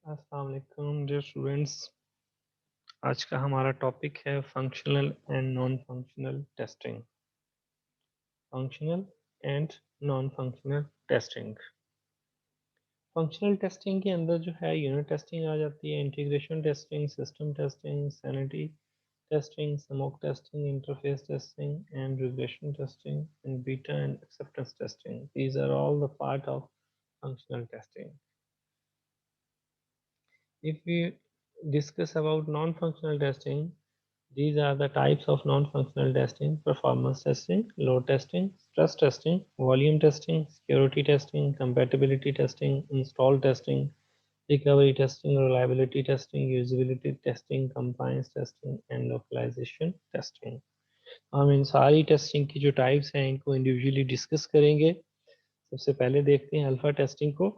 अस्सलाम वालेकुम dear students. आज का हमारा टॉपिक है functional and non functional testing. Functional and non functional testing. Functional testing के अंदर जो है यूनिट टेस्टिंग आ जाती है, integration testing, system testing, sanity testing, smoke testing, interface testing and regression testing and beta and acceptance testing. These are all the part of functional testing. If we discuss about non-functional testing, these are the types of non-functional testing: performance testing, load testing, stress testing, volume testing, security testing, compatibility testing, install testing, recovery testing, reliability testing, usability testing, compliance testing and localization testing. हम इन सारी testing की जो types हैं इनको individually discuss करेंगे। सबसे पहले देखते हैं अल्फा टेस्टिंग को।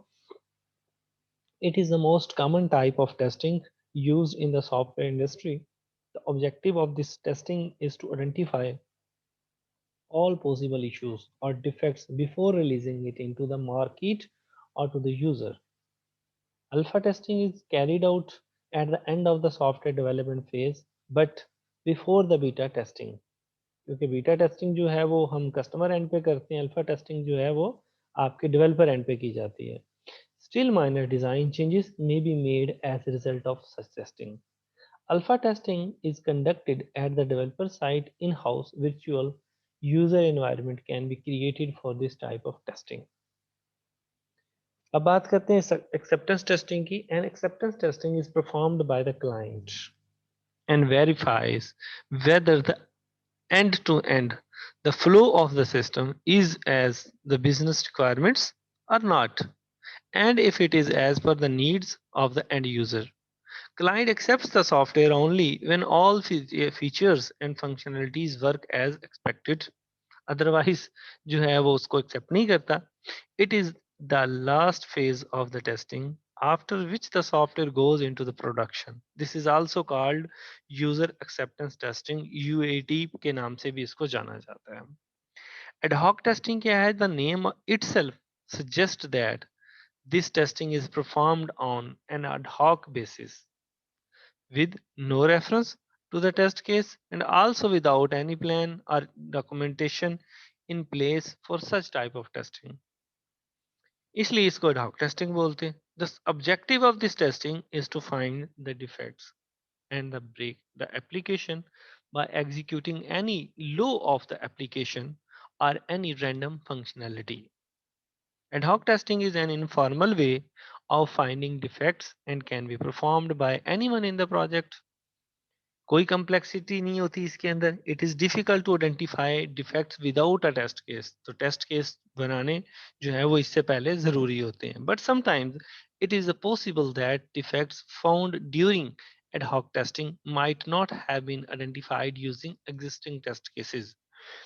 It is the most common type of testing used in the software industry. The objective of this testing is to identify all possible issues or defects before releasing it into the market or to the user. Alpha testing is carried out at the end of the software development phase, but before the beta testing. क्योंकि beta testing जो है वो हम customer and पे करते हैं, alpha testing जो है वो आपके डेवलपर एंड पे की जाती है। Still, minor design changes may be made as a result of such testing. Alpha testing is conducted at the developer site in-house. Virtual user environment can be created for this type of testing. अब बात करते हैं acceptance testing की। And acceptance testing is performed by the client and verifies whether the end-to-end the flow of the system is as the business requirements or not, and if it is as per the needs of the end user. Client accepts the software only when all features and functionalities work as expected. Otherwise, जो है वो उसको accept नहीं करता. It is the last phase of the testing, after which the software goes into the production. This is also called user acceptance testing, UAT के नाम से भी इसको जाना जाता है. Ad hoc testing क्या है? The name itself suggests that this testing is performed on an ad hoc basis, with no reference to the test case and also without any plan or documentation in place for such type of testing. इसलिए इसको ad hoc testing बोलते हैं. The objective of this testing is to find the defects and the break the application by executing any law of the application or any random functionality. Ad hoc testing is an informal way of finding defects and can be performed by anyone in the project. कोई complexity नहीं होती इसके अंदर. It is difficult to identify defects without a test case. तो test case बनाने जो है वो इससे पहले जरूरी होते हैं. But sometimes it is possible that defects found during ad hoc testing might not have been identified using existing test cases.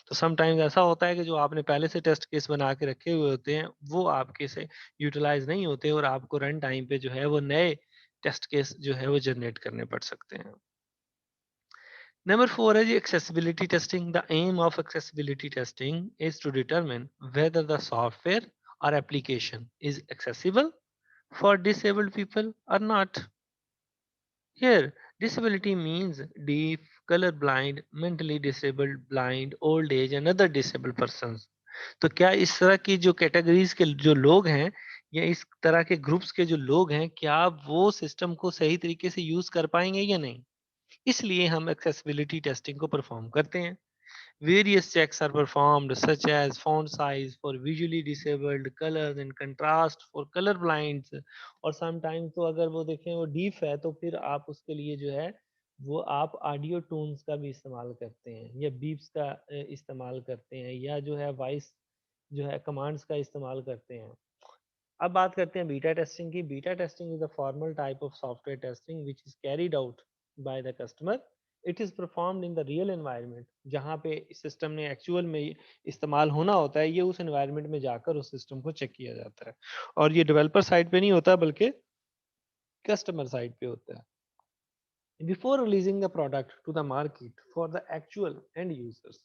तो समटाइम्स ऐसा होता है कि जो आपने पहले से टेस्ट केस बना के रखे हुए होते हैं वो आपके से यूटिलाइज नहीं होते और आपको रन टाइम पे जो है वो नए टेस्ट केस जो है वो जनरेट करने पड़ सकते हैं. Number four is accessibility testing. The aim of accessibility testing is to determine whether the software or application is accessible for disabled people or not. Here, disability means deaf, colorblind, mentally disabled, blind, old age and other disabled persons. तो क्या इस तरह की जो categories के जो लोग हैं या इस तरह के ग्रुप्स के जो लोग हैं क्या वो सिस्टम को सही तरीके से यूज कर पाएंगे या नहीं. इसलिए हम एक्सेसिबिलिटी टेस्टिंग को परफॉर्म करते हैं. Various checks are performed such as font size for visually disabled, colours and contrast for colour blinds. और समटाइम तो अगर वो देखें वो डीफ है तो फिर आप उसके लिए जो है वो आप ऑडियो टून्स का भी इस्तेमाल करते हैं या बीप्स का इस्तेमाल करते हैं या जो है वॉइस जो है कमांड्स का इस्तेमाल करते हैं. अब बात करते हैं बीटा टेस्टिंग की. Beta testing is a formal type of software testing which is carried out by the customer. It is performed in the real environment. जहाँ पे सिस्टम ने एक्चुअल में इस्तेमाल होना होता है ये उस एनवायरनमेंट में जाकर उस सिस्टम को चेक किया जाता है. और ये डेवलपर साइड पे नहीं होता बल्कि कस्टमर साइड पे होता है. Before releasing the product to the market for the actual end users,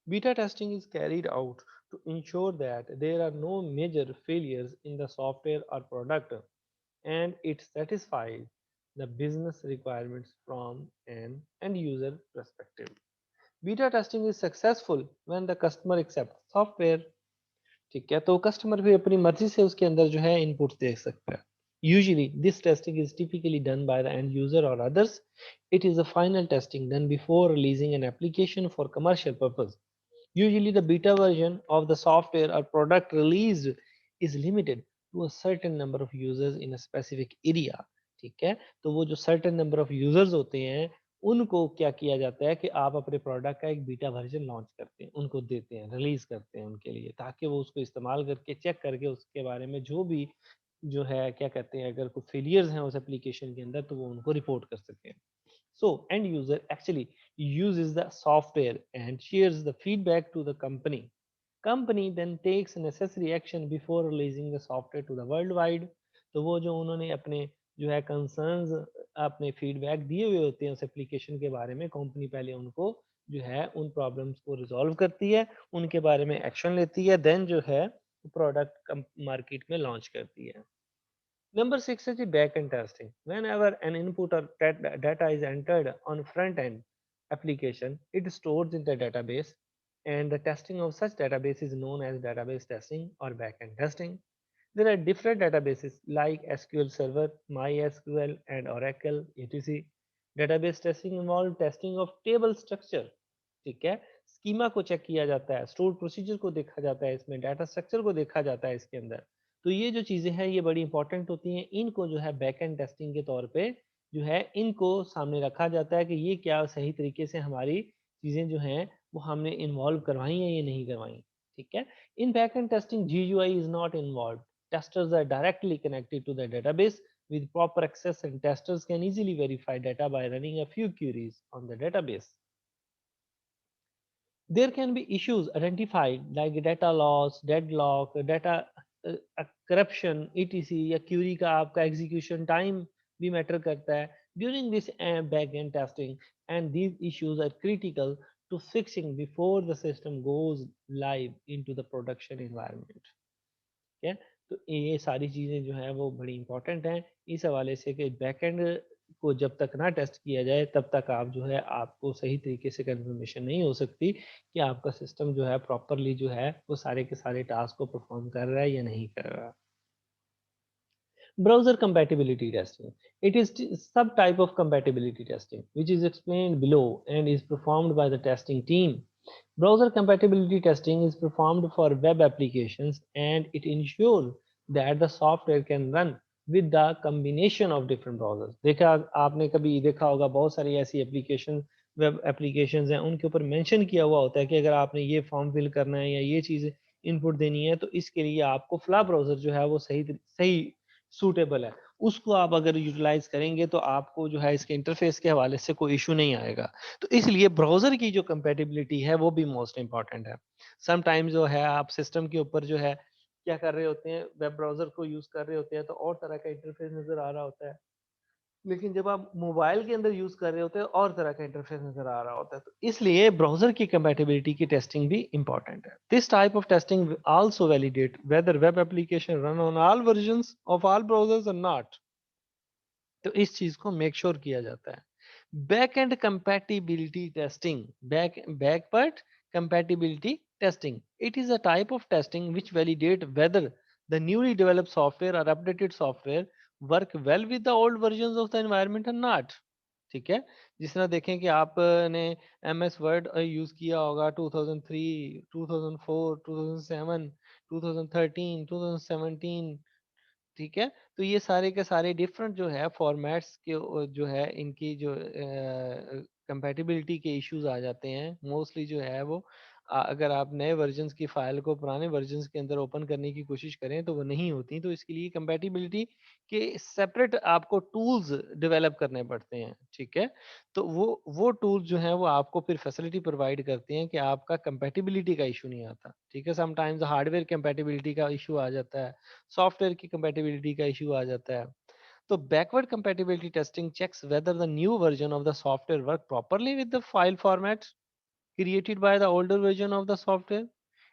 beta testing is carried out to ensure that there are no major failures in the software or product and it satisfies the business requirements from an end user perspective. Beta testing is successful when the customer accepts software. ठीक है, तो customer भी अपनी मर्जी से उसके अंदर जो है इनपुट दे सकता है. Usually, this testing is typically done by the end user or others. It is a final testing done before releasing an application for commercial purpose. Usually, the beta version of the software or product released is limited to a certain number of users in a specific area. ठीक है, तो वो जो certain number of users होते हैं उनको क्या किया जाता है कि आप अपने प्रोडक्ट का एक बीटा वर्जन लॉन्च करते हैं, उनको देते हैं, रिलीज करते हैं उनके लिए, ताकि वो उसको इस्तेमाल करके चेक करके उसके बारे में जो भी जो है क्या कहते हैं, अगर कोई फेलियर्स हैं उस एप्लीकेशन के अंदर तो वो उनको रिपोर्ट कर सकें. So end user actually uses the software and shares the feedback to the company. Company then takes necessary action before releasing the software to the worldwide. तो वो जो उन्होंने अपने जो है कंसर्न्स अपने फीडबैक दिए हुए होते हैं उस एप्लीकेशन के बारे में, कंपनी पहले उनको जो है उन प्रॉब्लम्स को रिजॉल्व करती है, उनके बारे में एक्शन लेती है, देन जो है प्रोडक्ट मार्केट में लॉन्च करती है. Number six is the backend testing. Whenever an input or data is entered on front end application, it stores in the database, and the testing of such database is known as database testing or backend testing. There are different databases like SQL Server, MySQL, and Oracle, etc. Database testing involves testing of table structure. ठीक है, schema को check किया जाता है, store procedure को देखा जाता है, इसमें डाटा स्ट्रक्चर को देखा जाता है इसके अंदर. तो ये जो चीज़ें हैं ये बड़ी इंपॉर्टेंट होती हैं, इनको जो है बैक एंड टेस्टिंग के तौर पे जो है इनको सामने रखा जाता है कि ये क्या सही तरीके से हमारी चीज़ें जो हैं वो हमने इन्वॉल्व करवाई हैं या नहीं करवाई. ठीक है, in back and testing GUI is not involve. Testers are directly connected to the database with proper access, and testers can easily verify data by running a few queries on the database. There can be issues identified like data loss, deadlock, data corruption, etc. या query का आपका execution time भी matter करता है during this back-end testing, and these issues are critical to fixing before the system goes live into the production environment. ठीक है, तो ये सारी चीज़ें जो हैं वो बड़ी इंपॉर्टेंट हैं इस हवाले से कि बैकएंड को जब तक ना टेस्ट किया जाए तब तक आप जो है आपको सही तरीके से कंफर्मेशन नहीं हो सकती कि आपका सिस्टम जो है प्रॉपरली जो है वो सारे के सारे टास्क को परफॉर्म कर रहा है या नहीं कर रहा. Browser compatibility testing. It is subtype of compatibility testing, which is explained below and is performed by the testing team. Browser compatibility testing is performed for web applications, and it ensures that the software can run with the combination of different browsers. देखा आपने कभी देखा होगा बहुत सारी ऐसी application web applications हैं उनके ऊपर मेंशन किया हुआ होता है कि अगर आपने ये फॉर्म फिल करना है या ये चीज़ इनपुट देनी है तो इसके लिए आपको फ्ला ब्राउज़र जो है वो सही सही सूटेबल है. उसको आप अगर यूटिलाइज़ करेंगे तो आपको जो है इसके इंटरफ़ेस के हवाले से कोई इश्यू नहीं आएगा. तो इसलिए ब्राउज़र की जो कंपैटिबिलिटी है वो भी मोस्ट इम्पोर्टेंट है. समटाइम्स जो है आप सिस्टम के ऊपर जो है क्या कर रहे होते हैं, वेब ब्राउज़र को यूज़ कर रहे होते हैं तो और तरह का इंटरफ़ेस नज़र आ रहा होता है. लेकिन जब आप मोबाइल के अंदर यूज़ कर रहे होते हैं और तरह का इंटरफ़ेस नज़र आ रहा होता है. तो इसलिए ब्राउज़र की कंपैटिबिलिटी की टेस्टिंग भी इम्पोर्टेंट है. This type of testing also validate whether web application run on all versions of all browsers or not. तो इस चीज को मेक श्योर किया जाता है. Back end compatibility testing. Backward compatibility testing, it is a type of testing which validate whether the newly developed software or updated software work well with the old version of the environment or not. ठीक है, जिस तरह देखें कि आपने MS word use किया होगा 2003, 2004, 2007, 2013, 2017. ठीक है, तो ये सारे के सारे डिफरेंट जो है फॉर्मेट्स के जो है इनकी जो कंपैटिबिलिटी के इश्यूज आ जाते हैं मोस्टली जो है वो अगर आप नए वर्जन्स की फाइल को पुराने वर्जन्स के अंदर ओपन करने की कोशिश करें तो वो नहीं होती. तो इसके लिए कंपैटिबिलिटी के सेपरेट आपको टूल्स डेवलप करने पड़ते हैं. ठीक है, तो वो टूल्स जो हैं वो आपको फिर फैसिलिटी प्रोवाइड करते हैं कि आपका कंपैटिबिलिटी का इशू नहीं आता. ठीक है, समटाइम्स हार्डवेयर कंपैटिबिलिटी का इशू आ जाता है, सॉफ्टवेयर की कंपैटिबिलिटी का इशू आ जाता है. तो backward compatibility testing checks whether the new version of the software work properly with the file formats created by the older version of the software.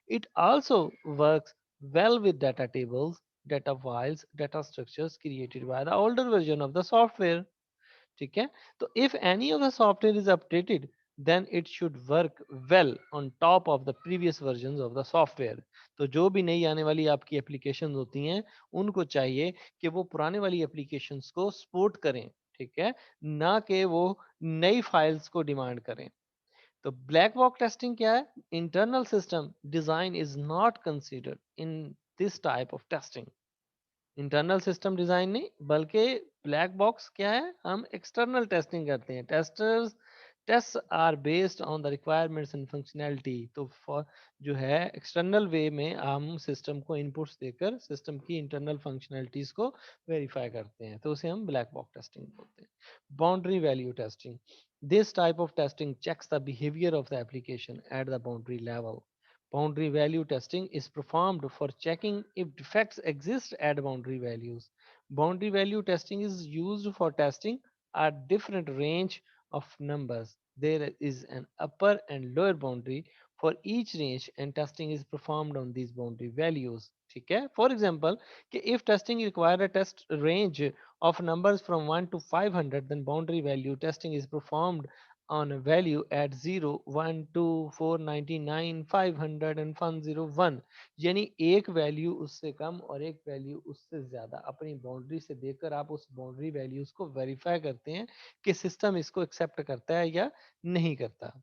It also works well with data tables data files, data structures created by the older version of the software. ठीक है, तो if any of the software is updated then it should work well on top of the previous versions of the software. तो जो भी नई आने वाली आपकी एप्लीकेशन होती हैं उनको चाहिए कि वो पुराने वाली एप्लीकेशंस को सपोर्ट करें, ठीक है, ना कि वो नई फाइल्स को डिमांड करें. तो ब्लैक बॉक्स टेस्टिंग क्या है? Internal system design is not considered in this type of testing. Internal system design नहीं, बल्कि ब्लैक बॉक्स क्या है, हम एक्सटर्नल टेस्टिंग करते हैं. Testers test are based on the requirements and functionality. तो फॉर जो है एक्सटर्नल वे में हम सिस्टम को इनपुट्स देकर सिस्टम की इंटरनल फंक्शनैलिटीज को वेरीफाई करते हैं, तो उसे हम ब्लैक बॉक्स टेस्टिंग बोलते हैं. Boundary value testing. This type of testing checks the behavior of the application at the boundary level. Boundary value testing is performed for checking if defects exist at boundary values. Boundary value testing is used for testing a different range of numbers. There is an upper and lower boundary for each range and testing is performed on these boundary values. ठीक है, for example कि if testing require a test range of numbers from 1 to 500 then boundary value testing is performed on a value at 0, 1, 2, 499, 500 and 101. यानी एक value उससे कम और एक value उससे ज्यादा अपनी बाउंड्री से देकर आप उस बाउंड्री वैल्यूज को वेरीफाई करते हैं कि सिस्टम इसको एक्सेप्ट करता है या नहीं करता.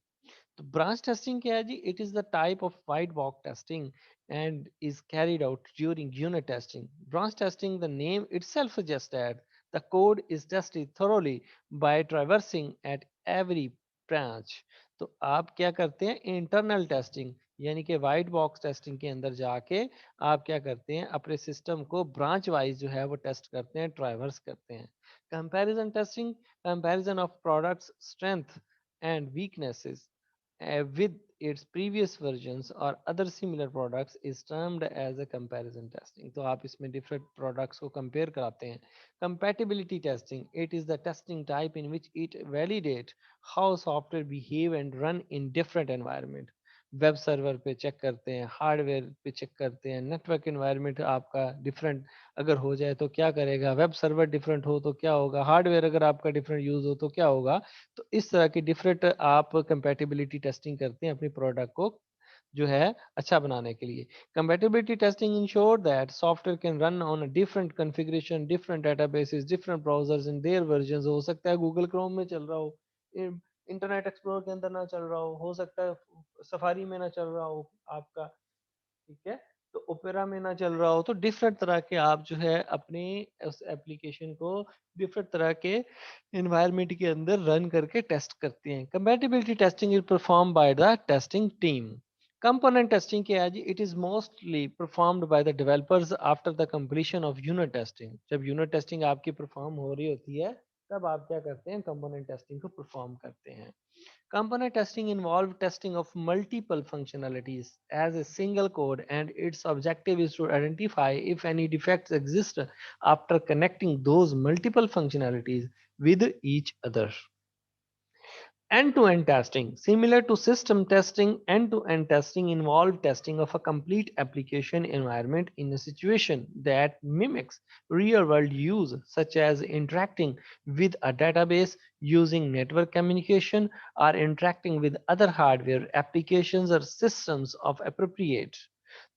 तो ब्रांच टेस्टिंग क्या है जी? It is the type of white box testing and is carried out during unit testing. Branch testing, the name itself suggests that the code is tested thoroughly by traversing at every branch. तो आप क्या करते हैं? Internal testing यानी कि white box testing के अंदर जाके आप क्या करते हैं? अपने सिस्टम को ब्रांच वाइज जो है वो टेस्ट करते हैं, ट्राइवर्स करते हैं. Comparison testing, comparison of products strength and weaknesses with its previous versions or other similar products is termed as a comparison testing. तो आप इसमें different products को compare कराते हैं. Compatibility testing, it is the testing type in which it validate how software behave and run in different environment. Web server पे check करते हैं, hardware पे चेक करते हैं, नेटवर्क इन्वायरमेंट आपका डिफरेंट अगर हो जाए तो क्या करेगा, वेब सर्वर डिफरेंट हो तो क्या होगा, हार्डवेयर अगर आपका डिफरेंट यूज हो तो क्या होगा. तो इस तरह की डिफरेंट आप कंपैटिबिलिटी टेस्टिंग करते हैं अपनी प्रोडक्ट को जो है अच्छा बनाने के लिए. Compatibility testing ensure that software can run on a different configuration, different databases, different browsers in their version. हो सकता है गूगल क्रोम में चल रहा हो, इंटरनेट एक्सप्लोरर के अंदर ना चल रहा हो सकता है सफारी में ना चल रहा हो आपका, ठीक है, तो ओपेरा में ना चल रहा हो. तो डिफरेंट तरह के आप जो है अपने उस एप्लीकेशन को डिफरेंट तरह के इन्वायरमेंट के अंदर रन करके टेस्ट करते हैं. Compatibility testing is perform by the testing team. Component testing क्या है जी? It is mostly performed by the developers after the completion of unit testing. जब यूनिट टेस्टिंग आपकी परफॉर्म हो रही होती है तब आप क्या करते हैं? कंपोनेंट टेस्टिंग को परफॉर्म करते हैं. Component testing involves testing of multiple functionalities as a single code, and its objective is to identify if any defects exist after connecting those multiple functionalities with each other. End-to-end testing. Similar to system testing, end-to-end testing involves testing of a complete application environment in a situation that mimics real-world use, such as interacting with a database, using network communication, or interacting with other hardware applications or systems of appropriate.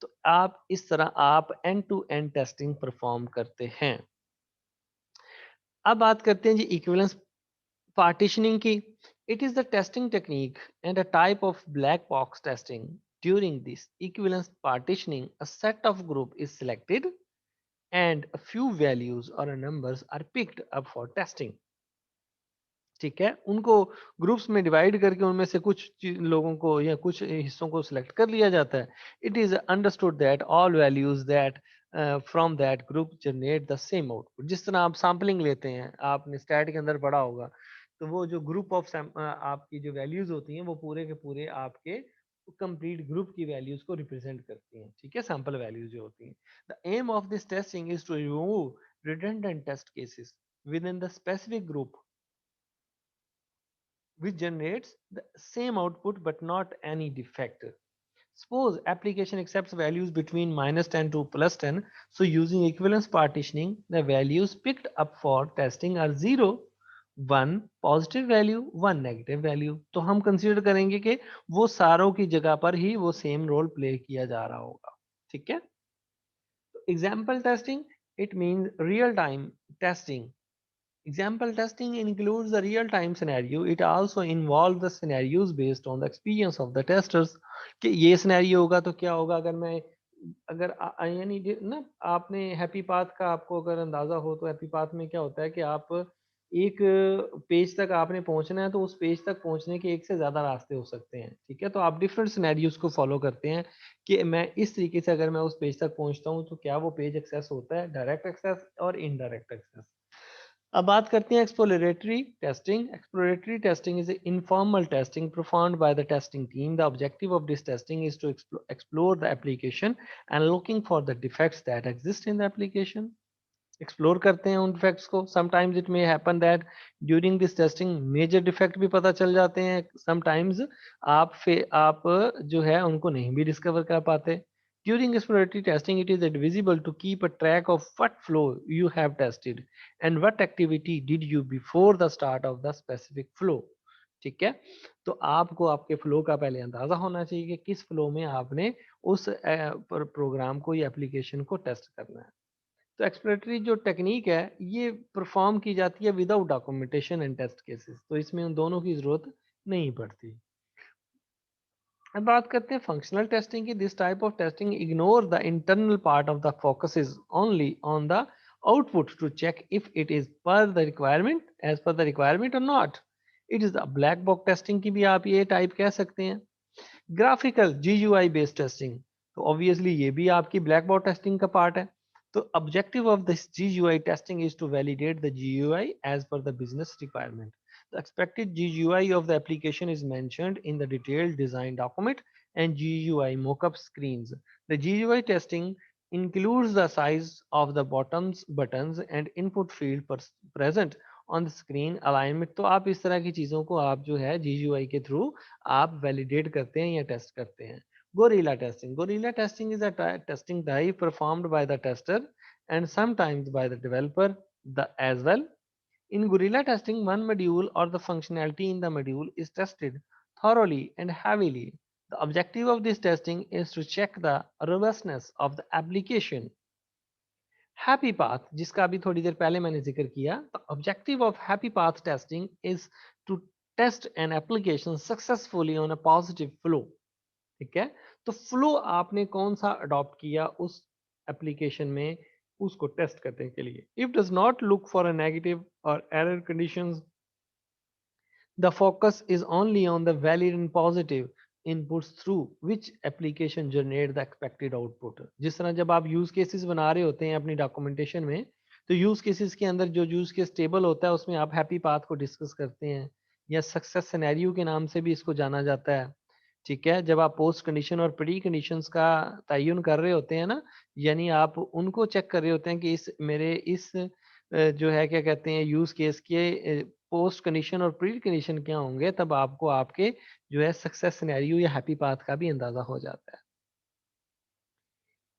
तो आप इस तरह आप end to end testing perform करते हैं. अब बात करते हैं जी equivalence partitioning key. It is the testing technique and a type of black box testing. During this equivalence partitioning, a set of group is selected and a few values or numbers are picked up for testing. ठीक है, उनको groups में divide करके उनमें से कुछ लोगों को या कुछ हिस्सों को सिलेक्ट कर लिया जाता है. It is understood that all values that from that group generate the same output. जिस तरह आप सैम्पलिंग लेते हैं, आपने स्टैट के अंदर पढ़ा होगा, तो वो जो ग्रुप ऑफ आपकी जो वैल्यूज होती हैं वो पूरे के पूरे आपके कंप्लीट ग्रुप की वैल्यूज को रिप्रेजेंट करती हैं. ठीक है, सैंपल वैल्यूज जो होती हैं. The aim of this testing is to remove redundant test cases within the specific group which generates the same output but not any defect. Suppose application accepts values between -10 to +10. So using equivalence partitioning, the values picked up for testing are 0, 1 positive value, 1 negative value. तो हम consider करेंगे कि वो सारों की जगह पर ही वो सेम रोल प्ले किया जा रहा होगा. ठीक है. Example testing, it means real time testing. Example testing includes the real time scenario. It also involves the scenarios based on the experience of the testers. कि ये सिनेरियो होगा तो क्या होगा अगर मैं अगर यानी ना आपने हैप्पी पाथ का आपको अगर अंदाजा हो तो हैप्पी पाथ में क्या होता है कि आप एक पेज तक आपने पहुंचना है तो उस पेज तक पहुंचने के एक से ज्यादा रास्ते हो सकते हैं. ठीक है. तो आप डिफरेंट सिनेरियोज को फॉलो करते हैं कि मैं इस तरीके से अगर मैं उस पेज तक पहुंचता हूं तो क्या वो पेज एक्सेस होता है, डायरेक्ट एक्सेस और इनडायरेक्ट एक्सेस. अब बात करते हैं exploratory testing. Exploratory testing is informal testing performed by the testing team. The objective of this testing is to explore the application and looking for the defects that exist in the application. Explore करते हैं उन defects को. Sometimes it may happen that during this testing major defect भी पता चल जाते हैं. Sometimes आप जो है उनको नहीं भी डिस्कवर कर पाते. During exploratory testing, it is advisable to keep a track of what flow you have tested and what activity did you before the start of the specific flow. ठीक है. तो आपको आपके फ्लो का पहले अंदाजा होना चाहिए कि किस फ्लो में आपने उस प्रोग्राम को या एप्लीकेशन को टेस्ट करना है. तो एक्सप्लोरेटरी जो टेक्निक है ये परफॉर्म की जाती है without documentation and test cases. तो इसमें उन दोनों की जरूरत नहीं पड़ती. अब बात करते हैं फंक्शनल टेस्टिंग की. This type of testing ignore the internal part of the focus is only on the output to check if it is per the requirement as per the requirement or not. It is the black box testing की भी आप ये type कह सकते हैं. Graphical GUI based testing, तो obviously ये भी आपकी ब्लैक बॉक्स टेस्टिंग का पार्ट है. तो objective of this GUI testing is to validate the GUI as per the business requirement. The expected GUI of the application is mentioned in the detailed design document and GUI mockup screens. The GUI testing includes the size of the buttons and input field present on the screen alignment. तो आप इस तरह की चीज़ों को आप जो है GUI के थ्रू आप वैलिडेट करते हैं या टेस्ट करते हैं. Gorilla testing. Gorilla testing is a testing type performed by the tester and sometimes by the developer as well. In Gorilla testing, one module or the functionality in the module is tested thoroughly and heavily. The objective of this testing is to check the robustness of the application. Happy path, जिसका अभी थोड़ी देर पहले मैंने जिक्र किया. The objective of happy path testing is to test an application successfully on a positive flow. ठीक है. तो फ्लो आपने कौन सा अडॉप्ट किया उस एप्लीकेशन में उसको टेस्ट करने के लिए. If does not look for a negative or error conditions, the focus is only on the valid and positive inputs through which application generate the expected output. जिस तरह जब आप यूज केसेस बना रहे होते हैं अपनी डॉक्यूमेंटेशन में, तो यूज केसेस के अंदर जो यूज केस टेबल होता है उसमें आप हैप्पी पाथ को डिस्कस करते हैं या सक्सेस सिनेरियो के नाम से भी इसको जाना जाता है. ठीक है. जब आप पोस्ट कंडीशन और प्री कंडीशंस का तयन कर रहे होते हैं ना, यानी आप उनको चेक कर रहे होते हैं कि इस मेरे इस जो है क्या कहते हैं यूज केस के पोस्ट कंडीशन और प्री कंडीशन क्या होंगे, तब आपको आपके जो है सक्सेस सिनेरियो या हैप्पी पाथ का भी अंदाजा हो जाता है.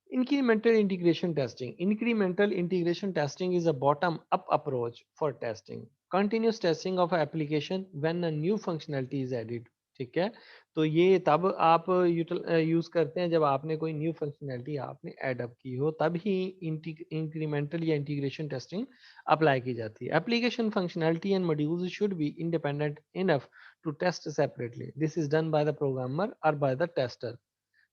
Incremental integration testing. Incremental integration testing is a bottom-up approach for testing. Continuous testing of an application when a new functionality is added. ठीक है. तो ये तब आप यूज करते हैं जब आपने कोई न्यू फंक्शनैलिटी आपने एडअप की हो, तब ही इंक्रीमेंटल या इंटीग्रेशन टेस्टिंग अप्लाई की जाती है. Application functionality and modules should be independent enough to test separately. This is done by the programmer और बाय द टेस्टर.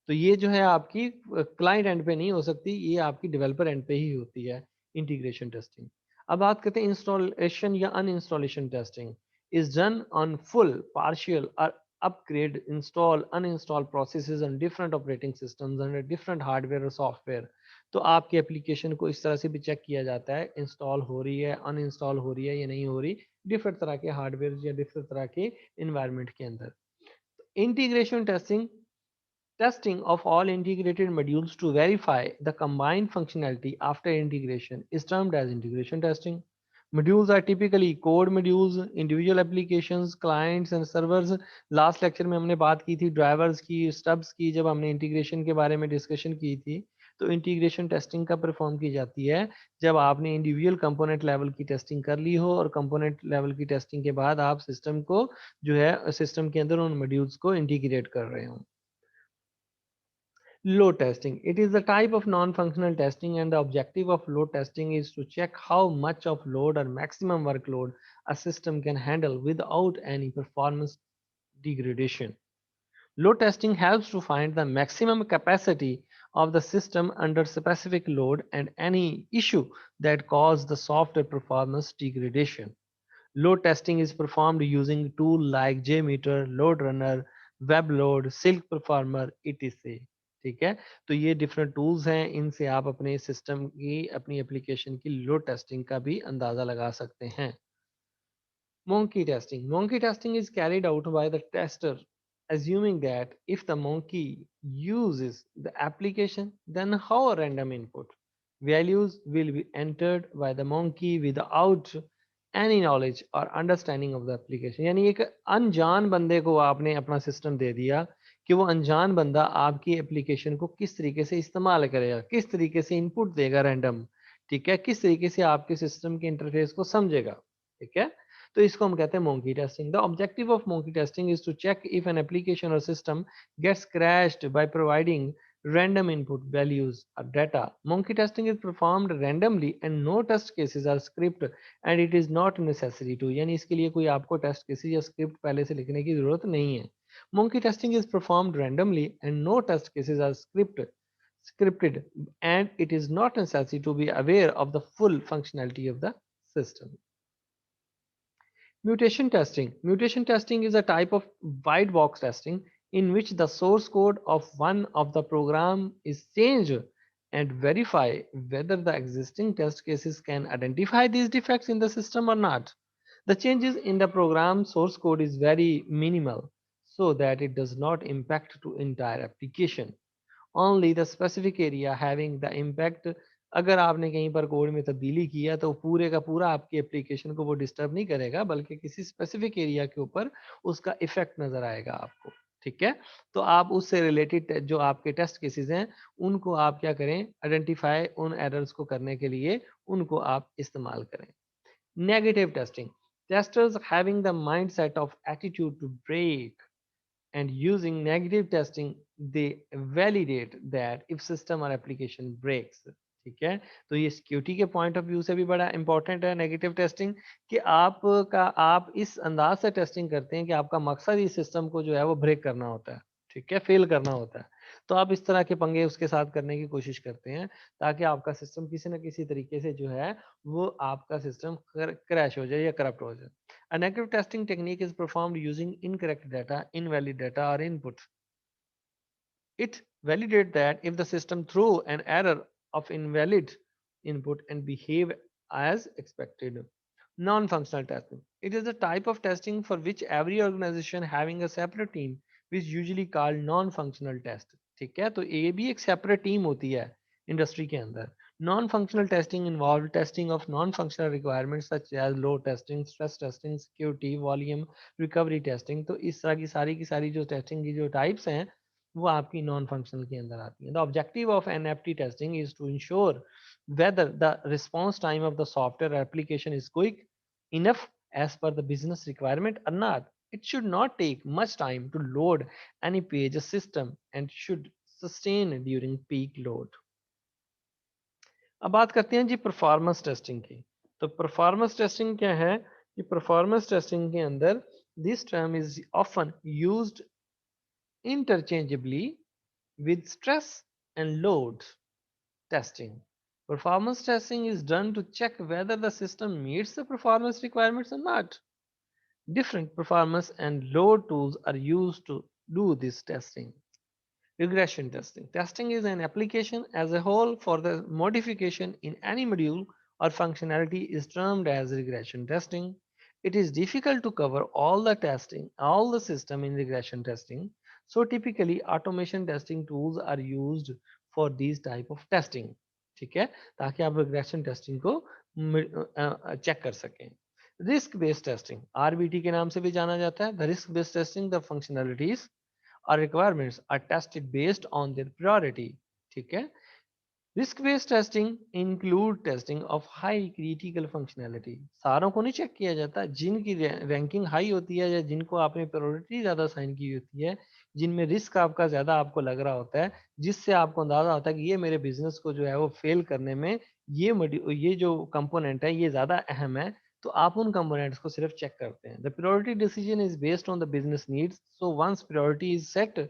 तो ये जो है आपकी क्लाइंट एंड पे नहीं हो सकती, ये आपकी डेवलपर एंड पे ही होती है इंटीग्रेशन टेस्टिंग. अब बात करते हैं इंस्टॉलेशन या uninstallation testing. Is done on full, partial और upgrade, install, uninstall processes on different operating systems and different hardware और सॉफ्टवेयर. तो आपकी एप्लीकेशन को इस तरह से भी चेक किया जाता है, इंस्टॉल हो रही है, अनइंस्टॉल हो रही है या नहीं हो रही, डिफरेंट तरह के हार्डवेयर या डिफरेंट तरह के इन्वायरमेंट के अंदर. Integration testing, testing of all integrated modules to verify the combined functionality after integration is termed as integration testing. Modules are typically code modules, individual applications, clients and servers. Last lecture में हमने बात की थी drivers की, stubs की, जब हमने integration के बारे में डिस्कशन की थी। तो इंटीग्रेशन टेस्टिंग कब परफॉर्म की जाती है? जब आपने इंडिविजुअल कंपोनेंट लेवल की टेस्टिंग कर ली हो और कंपोनेंट लेवल की टेस्टिंग के बाद आप सिस्टम को जो है सिस्टम के अंदर उन मॉड्यूल्स को इंटीग्रेट कर रहे हो। Load testing. It is a type of non-functional testing, and the objective of load testing is to check how much of load or maximum workload a system can handle without any performance degradation. Load testing helps to find the maximum capacity of the system under specific load and any issue that cause the software performance degradation. Load testing is performed using tools like JMeter, LoadRunner, WebLoad, Silk Performer, etc. ठीक है, तो ये different tools हैं, इनसे आप अपने system की, अपनी एप्लीकेशन की लोड टेस्टिंग का भी अंदाजा लगा सकते हैं। Monkey testing. Monkey testing is carried out by the tester, assuming that if the monkey uses the application, then how random input values will be entered by the monkey without any knowledge or understanding of the application. यानी एक अनजान बंदे को आपने अपना system दे दिया कि वो अनजान बंदा आपकी एप्लीकेशन को किस तरीके से इस्तेमाल करेगा, किस तरीके से इनपुट देगा रैंडम, ठीक है, किस तरीके से आपके सिस्टम के इंटरफेस को समझेगा, ठीक है। तो इसको हम कहते हैं monkey testing. The objective of monkey testing is to check if an application or system gets crashed by providing random input values or data. Monkey testing is performed randomly and no test cases are script and it is not necessary to, यानी इसके लिए कोई आपको test cases या script पहले से लिखने की जरूरत नहीं है। Monkey testing is performed randomly and no test cases are scripted and it is not necessary to be aware of the full functionality of the system. Mutation testing. Mutation testing is a type of white box testing in which the source code of one of the program is changed and verify whether the existing test cases can identify these defects in the system or not. The changes in the program source code is very minimal so that it does not impact to entire application. Only the specific area having the impact, अगर आपने कहीं पर code में तब्दीली किया तो पूरे का पूरा आपकी एप्लीकेशन को वो डिस्टर्ब नहीं करेगा, बल्कि किसी स्पेसिफिक एरिया के ऊपर उसका इफेक्ट नजर आएगा आपको, ठीक है। तो आप उससे रिलेटेड जो आपके टेस्ट केसेस हैं उनको आप क्या करें, आइडेंटिफाई उन एरर्स को करने के लिए उनको आप इस्तेमाल करें। Negative testing. Testers having the mindset of attitude to break and using negative testing they validate that if system or application breaks, ठीक है। तो ये सिक्योरिटी के पॉइंट ऑफ व्यू से भी बड़ा इंपॉर्टेंट है नेगेटिव टेस्टिंग, कि आप इस अंदाज से टेस्टिंग करते हैं कि आपका मकसद इस सिस्टम को जो है वो ब्रेक करना होता है, ठीक है, फेल करना होता है। तो आप इस तरह के पंगे उसके साथ करने की कोशिश करते हैं ताकि आपका सिस्टम किसी न किसी तरीके से जो है वो आपका सिस्टम क्रैश हो जाए या करप्ट हो जाए। A negative testing technique is performed using incorrect data, invalid data, or input. It validates that if the system throw an error of invalid input and behave as expected. Non-functional testing. It is a type of testing for which every organization having a separate team, which usually called non-functional test. ठीक है, तो ये भी एक separate team होती है industry के अंदर। Non-functional testing involved testing of non-functional requirements such as load testing, stress testing, security, volume, recovery testing. तो इस तरह की सारी जो टेस्टिंग की जो टाइप्स हैं वो आपकी नॉन फंक्शनल के अंदर आती है। The objective of NFT testing is to ensure whether the response time of the software application is quick enough as per the business requirement or not. It should not take much time to load any page system and should sustain during peak load. अब बात करते हैं जी performance testing की। तो performance testing क्या है कि performance testing के अंदर this term is often used interchangeably with stress and load testing. Performance testing is done to check whether the system meets the performance requirements or not. Different performance and load tools are used to do this testing. Regression testing. Testing is an application as a whole for the modification in any module or functionality is termed as regression testing. It is difficult to cover all the testing, all the system in regression testing. So typically automation testing tools are used for these type of testing. ठीक है, ताकि आप regression testing को check कर सकें। Risk based testing, RBT के नाम से भी जाना जाता है। The risk based testing, the functionalities और requirements are tested based on their priority. ठीक है। Risk based testing include testing of high critical functionality. सारों को नहीं चेक किया जाता, जिनकी रैंकिंग हाई होती है या जिनको आपने प्रायोरिटी ज़्यादा साइन की होती है, जिनमें रिस्क आपका ज़्यादा आपको लग रहा होता है, जिससे आपको अंदाज़ा होता है कि ये मेरे बिजनेस को जो है वो फेल करने में ये जो कंपोनेंट है ये ज़्यादा अहम है, तो आप उन कंपोनेंट्स को सिर्फ चेक करते हैं। The priority decision is based on the business needs, so once priority is set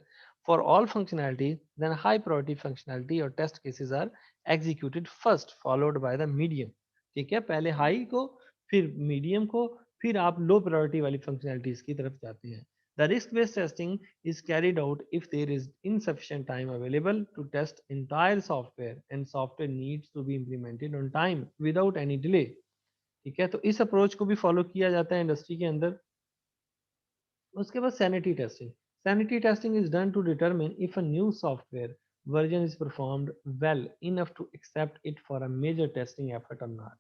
for all functionality, then high priority functionality or test cases are executed first, followed by the medium. ठीक है, पहले high को, फिर medium को, फिर आप low priority वाली functionalities की तरफ जाते हैं. The risk-based testing is carried out if there is insufficient time available to test entire software and software needs to be implemented on time without any delay. ठीक है, तो इस अप्रोच को भी फॉलो किया जाता है इंडस्ट्री के अंदर. उसके बाद sanity testing. Sanity testing is done to determine if a new software version is performed well enough to accept it for a major testing effort or not.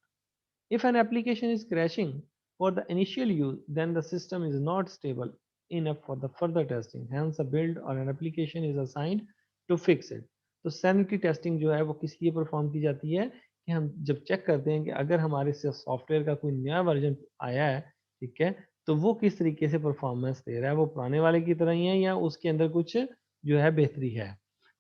If an application is crashing for the initial use, then the system is not stable enough for the further testing. Hence, a build or an application is assigned to fix it. तो sanity testing जो है वो किस लिए perform की जाती है कि हम जब चेक करते हैं कि अगर हमारे सॉफ्टवेयर का कोई नया वर्जन आया है, ठीक है, तो वो किस तरीके से परफॉर्मेंस दे रहा है, वो पुराने वाले की तरह ही है या उसके अंदर कुछ जो है बेहतरी है.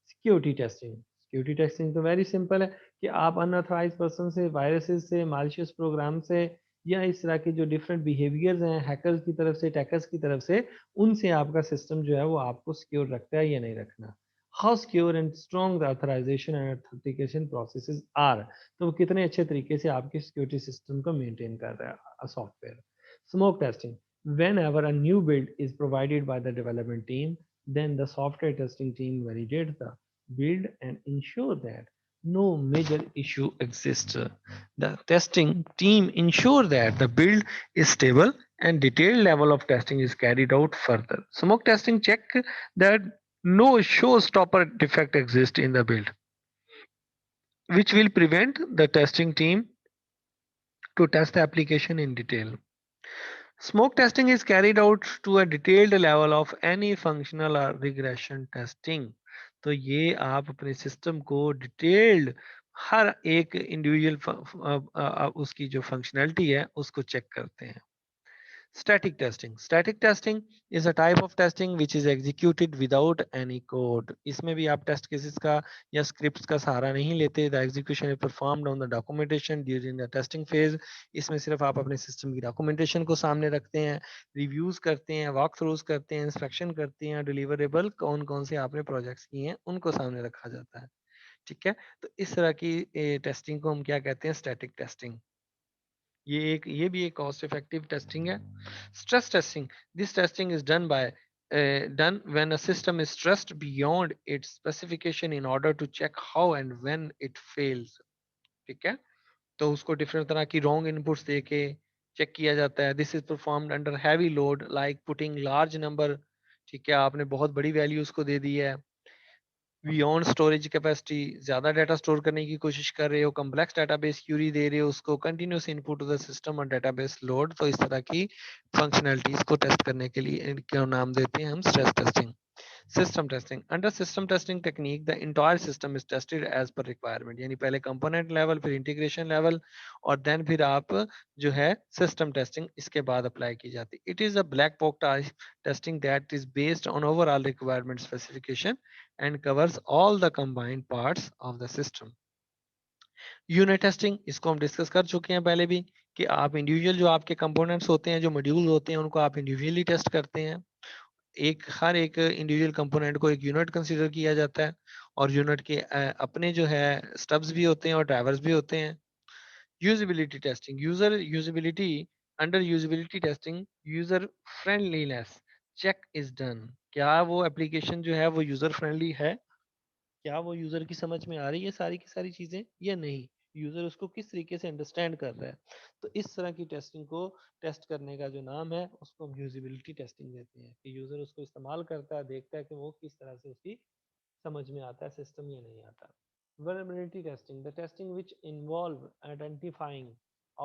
Security testing. सिक्योरिटी टेस्टिंग तो वेरी सिंपल है कि आप अनऑथराइज पर्सन से, वायरसेस से, मालिशियस प्रोग्राम से या इस तरह के जो डिफरेंट बिहेवियर्स हैं हैकर्स की तरफ से, टैकर्स की तरफ से, उनसे आपका सिस्टम जो है वो आपको सिक्योर रखता है या नहीं रखना. How secure and strong the authorization and authentication processes are. तो वो कितने अच्छे तरीके से आपके सिक्योरिटी सिस्टम को मेंटेन कर रहा है software. Smoke testing. Whenever a new build is provided by the development team, then the software testing team validates the build and ensure that no major issue exists. The testing team ensure that the build is stable and detailed level of testing is carried out further. Smoke testing check that no showstopper defect exists in the build, which will prevent the testing team to test the application in detail. Smoke testing is carried out to a detailed level of any functional or regression testing. तो ये आप अपने system को detailed हर एक individual उसकी जो functionality है उसको चेक करते हैं. Static testing. Static testing is a type of testing which is executed without any code. इसमें भी आप टेस्ट केसेस का या स्क्रिप्ट्स का सहारा नहीं लेते. The execution is performed on the documentation during the testing phase. इसमें सिर्फ आप अपने सिस्टम की डॉक्यूमेंटेशन को सामने रखते हैं, रिव्यूज करते हैं, वॉक थ्रूज करते हैं, इंस्पेक्शन करते हैं, डिलीवरेबल कौन कौन से आपने प्रोजेक्ट्स किए हैं उनको सामने रखा जाता है. ठीक है, तो इस तरह की टेस्टिंग को हम क्या कहते हैं? Static testing. ये भी एक कॉस्ट इफेक्टिव टेस्टिंग है. Stress testing. This testing is done when a system is stressed beyond its specification in order to check how and when it fails. ठीक है, तो उसको डिफरेंट तरह की रॉन्ग इनपुट्स दे के चेक किया जाता है. This is performed under heavy load like putting large number. ठीक है, आपने बहुत बड़ी वैल्यू उसको दे दी है, बियॉन्ड स्टोरेज कैपेसिटी, ज्यादा डाटा स्टोर करने की कोशिश कर रहे हो, कम्प्लेक्स डाटाबेस क्यूरी दे रहे हो उसको, continuous input to the system और डाटाबेस लोड. तो इस तरह की फंक्शनैलिटीज को टेस्ट करने के लिए इनका नाम देते हैं हम stress testing. System testing. Under system testing technique the entire system is tested as per requirement. यानी पहले कंपोनेंट लेवल, फिर इंटीग्रेशन लेवल, और देन फिर आप जो है सिस्टम टेस्टिंग इसके बाद अप्लाई की जाती है. It is a black box testing that is based on overall requirement specification and covers all the combined parts of the system. Unit testing, इसको हम डिस्कस कर चुके हैं पहले भी कि आप इंडिविजुअल जो आपके कंपोनेंट्स होते हैं, जो मॉड्यूल होते हैं, उनको आप इंडिविजुअली टेस्ट करते हैं. हर एक इंडिविजुअल कंपोनेंट को एक यूनिट कंसीडर किया जाता है और यूनिट के अपने जो है स्टब्स भी होते हैं और ड्राइवर्स भी होते हैं. Usability testing. User usability. Under usability testing user friendliness check is done. क्या वो एप्लीकेशन जो है वो यूजर फ्रेंडली है, क्या वो यूजर की समझ में आ रही है सारी की सारी चीजें या नहीं, यूजर उसको किस तरीके से अंडरस्टैंड कर रहा है. तो इस तरह की टेस्टिंग को टेस्ट करने का जो नाम है उसको हम यूजिबिलिटी टेस्टिंग देते हैं कि यूजर उसको इस्तेमाल करता है, देखता है कि वो किस तरह से उसकी समझ में आता है सिस्टम या नहीं आता. Vulnerability testing, the testing which involve identifying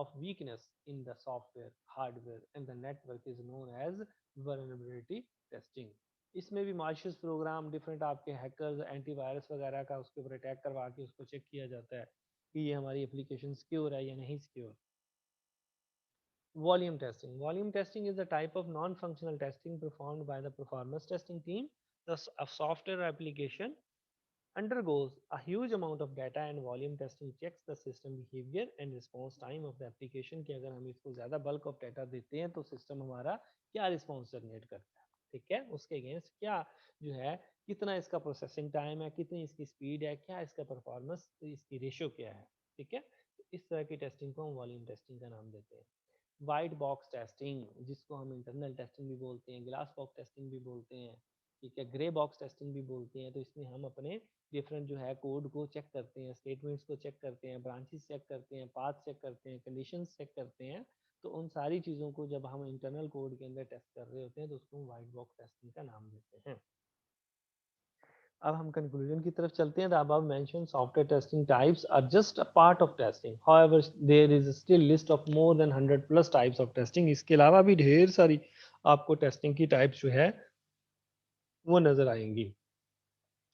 of weakness in the software, hardware, and the network is known as vulnerability testing. इसमें भी malicious प्रोग्राम डिफरेंट आपके हैकर्स एंटीवायरस वगैरह का उसके ऊपर अटैक करवा के उसको चेक किया जाता है कि ये हमारी एप्लीकेशन सिक्योर है या नहीं secure. Volume testing. Volume testing is a type of non-functional testing performed by the performance testing team. A software application undergoes a huge amount of data and volume testing checks the system behavior and response time of the application कि अगर हम इसको ज़्यादा bulk of data देते हैं तो system हमारा क्या रिस्पॉन्स जनरेट करता है. ठीक है, उसके अगेंस्ट क्या जो है, कितना इसका प्रोसेसिंग टाइम है, कितनी इसकी स्पीड है, क्या इसका परफॉर्मेंस, इसकी रेशियो क्या है. ठीक है, तो इस तरह की टेस्टिंग को हम वॉल्यूम टेस्टिंग का नाम देते हैं. वाइट बॉक्स टेस्टिंग, जिसको हम इंटरनल टेस्टिंग भी बोलते हैं, ग्लास बॉक्स टेस्टिंग भी बोलते हैं, ठीक है, ग्रे बॉक्स टेस्टिंग भी बोलते हैं. तो इसमें हम अपने डिफरेंट जो है कोड को चेक करते हैं, स्टेटमेंट्स को चेक करते हैं, ब्रांचेस चेक करते हैं, पाथ चेक करते हैं, कंडीशंस चेक करते हैं. तो उन सारी चीज़ों को जब हम इंटरनल कोड के अंदर टेस्ट कर रहे होते हैं तो उसको हम वाइट बॉक्स टेस्टिंग का नाम देते हैं. अब हम कंक्लूजन की तरफ चलते हैं. The above mention software testing types are just a part of testing, however there is still list of more than 100 plus types of testing. इसके अलावा भी ढेर सारी आपको टेस्टिंग की टाइप्स जो है वो नजर आएंगी.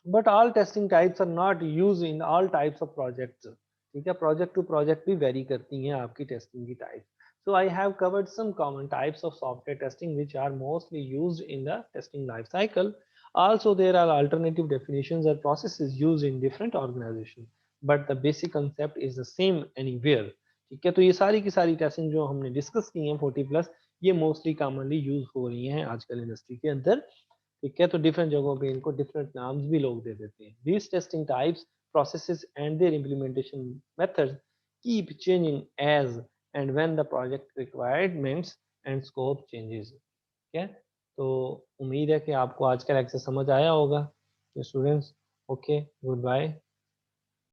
But all testing types are not use in all types of projects. ठीक है, प्रोजेक्ट टू प्रोजेक्ट भी वेरी करती हैं आपकी टेस्टिंग की type. So I have covered some common types of software testing which are mostly used in the testing life cycle. Also, there are alternative definitions or processes used in different organizations, but the basic concept is the same anywhere. ठीक है, तो ये सारी की सारी testing जो हमने discuss की हैं 40 प्लस, ये मोस्टली कॉमनली यूज हो रही हैं आजकल इंडस्ट्री के अंदर. ठीक है, तो डिफरेंट जगहों पे इनको डिफरेंट नाम्स भी लोग दे देते हैं. These testing types, processes and their implementation methods keep changing as and when the project requirements and scope changes. ठीक है, तो उम्मीद है कि आपको आज का लेक्चर समझ आया होगा स्टूडेंट्स. Okay, good bye.